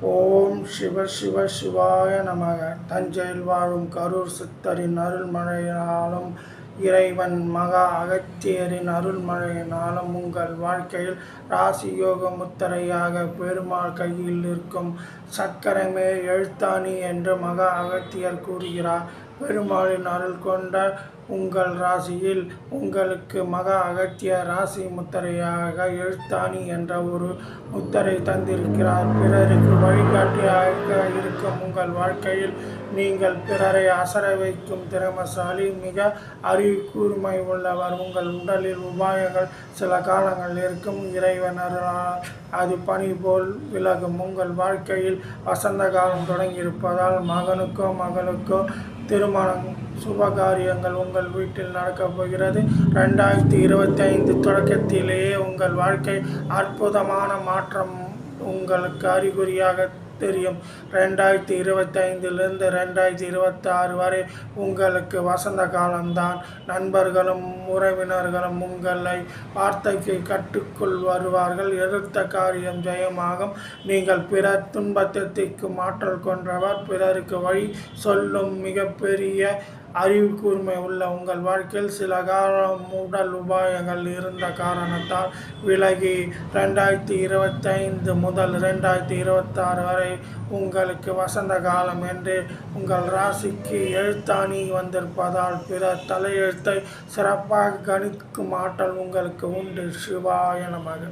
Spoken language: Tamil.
ஓம் சிவ சிவ சிவாய நமக. தஞ்சையில் வாழும் கரூர் சித்தரின் அருள்மழையினாலும் இறைவன் மகா அகத்தியரின் அருள்மழையினாலும் உங்கள் வாழ்க்கையில் ராசி யோக முத்திரையாக பெருமாள் கையில் இருக்கும் சக்கரமே எழுத்தாணி என்று மகா அகத்தியர் கூறுகிறார். பெருமாளின் அருள் கொண்ட உங்கள் ராசியில் உங்களுக்கு மகா அகத்திய ராசி முத்திரையாக எழுத்தாணி என்ற ஒரு முத்திரை தந்திருக்கிறார். பிறருக்கு வழிகாட்டியாக இருக்கும் உங்கள் வாழ்க்கையில் நீங்கள் பிறரை அசர வைக்கும் திறமசாலி, மிக அறிவு கூர்மை உள்ளவர். உங்கள் உடலில் உபாயங்கள் சில காலங்கள் இருக்கும். இறைவன் அருளால் அது பனி போல் விலகும். உங்கள் வாழ்க்கையில் வசந்த காலம் தொடங்கியிருப்பதால் மகனுக்கோ மகளுக்கோ திருமணம் சுபகாரியங்கள் உங்கள் வீட்டில் நடக்கப் போகிறது. 2025 தொடக்கத்திலேயே உங்கள் வாழ்க்கை அற்புதமான மாற்றம் உங்களுக்கு அறிகுறியாக தெரியும். 2025 2026 வரை உங்களுக்கு வசந்த காலம்தான். நண்பர்களும் உறவினர்களும் உங்களை வார்த்தைக்கு கட்டுக்குள் வருவார்கள். எடுத்த காரியம் ஜெயமாகும். நீங்கள் பிறர் துன்பத்தை தீர்க்கும் ஆற்றல் கொண்டவர். பிறருக்கு வழி சொல்லும் மிகப்பெரிய அறிவு கூர்மை உள்ள உங்கள் வாழ்க்கையில் சில காலம் உடல் உபாயங்கள் இருந்த காரணத்தால் விலகி 2025 முதல் 2026 வரை உங்களுக்கு வசந்த காலம் என்று உங்கள் ராசிக்கு எழுத்தாணி வந்திருப்பதால் பிறர் தலையெழுத்தை சிறப்பாக கணிக்கும் ஆற்றல் உங்களுக்கு உண்டு. சிவாய நமக.